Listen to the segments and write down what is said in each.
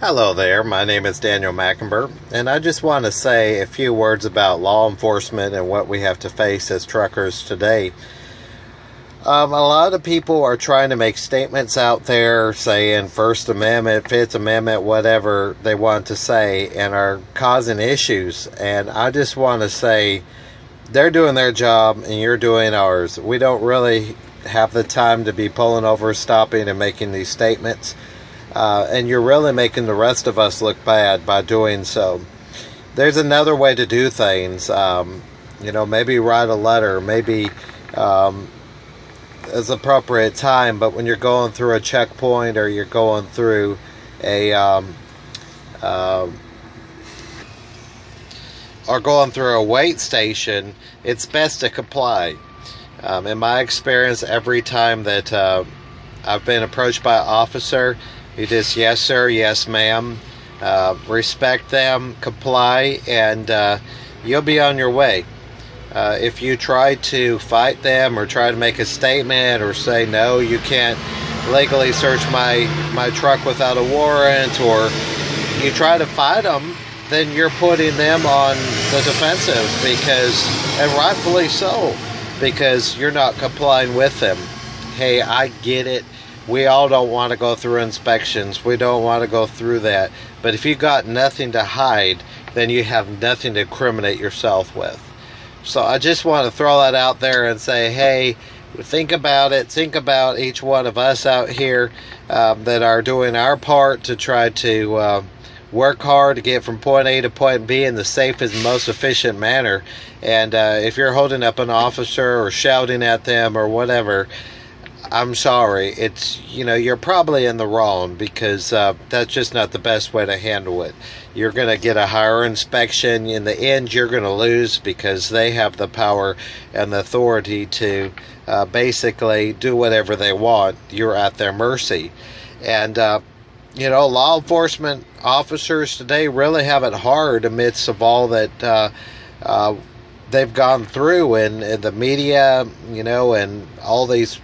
Hello there, my name is Daniel Mackenber, and I just want to say a few words about law enforcement and what we have to face as truckers today. A lot of people are trying to make statements out there saying First Amendment, Fifth Amendment, whatever they want to say, and are causing issues. And I just want to say they're doing their job and you're doing ours. We don't really have the time to be pulling over, stopping, and making these statements. And you're really making the rest of us look bad by doing so. There's another way to do things. Maybe write a letter, maybe as appropriate time, but when you're going through a checkpoint or you're going through a wait station, it's best to comply. In my experience, every time that I've been approached by an officer, you just, yes sir, yes ma'am, respect them, comply, and you'll be on your way. If you try to fight them or try to make a statement or say, no, you can't legally search my truck without a warrant, or you try to fight them, then you're putting them on the defensive, and rightfully so, because you're not complying with them. Hey, I get it. We all don't want to go through inspections. We don't want to go through that. But if you got nothing to hide, then you have nothing to incriminate yourself with. So I just want to throw that out there and say, hey, think about it. Think about each one of us out here that are doing our part to try to work hard to get from point A to point B in the safest, most efficient manner. And if you're holding up an officer or shouting at them or whatever, I'm sorry, it's, you're probably in the wrong, because that's just not the best way to handle it. You're going to get a higher inspection. In the end, you're going to lose, because they have the power and the authority to basically do whatever they want. You're at their mercy. And, law enforcement officers today really have it hard amidst of all that they've gone through, and the media, and all these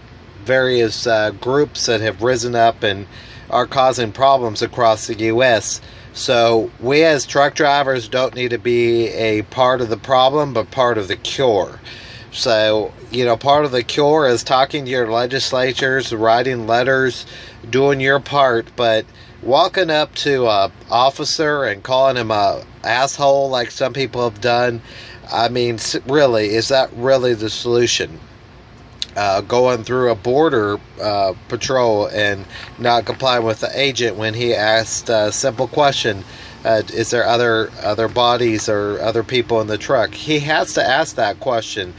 various groups that have risen up and are causing problems across the U.S. So we as truck drivers don't need to be a part of the problem, but part of the cure. So, part of the cure is talking to your legislatures, writing letters, doing your part, but walking up to an officer and calling him a asshole like some people have done, I mean, really, is that really the solution? Going through a border patrol and not complying with the agent when he asked a simple question, is there other bodies or other people in the truck? He has to ask that question.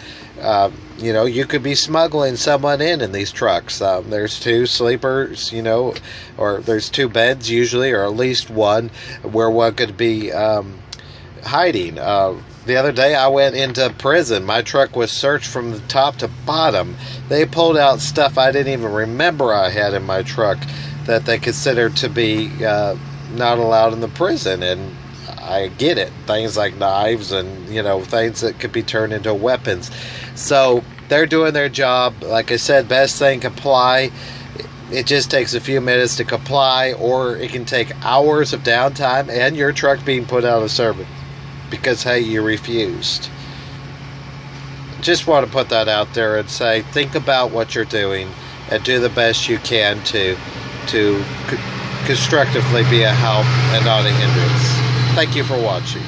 You could be smuggling someone in these trucks. There's two sleepers, or there's two beds usually, or at least one, where one could be hiding. The other day I went into prison. My truck was searched from the top to bottom. They pulled out stuff I didn't even remember I had in my truck that they considered to be not allowed in the prison. And I get it. Things like knives and, things that could be turned into weapons. So they're doing their job. Like I said, best thing, comply. It just takes a few minutes to comply, or it can take hours of downtime and your truck being put out of service because, hey, you refused. Just want to put that out there and say, think about what you're doing and do the best you can to constructively be a help and not a hindrance. Thank you for watching.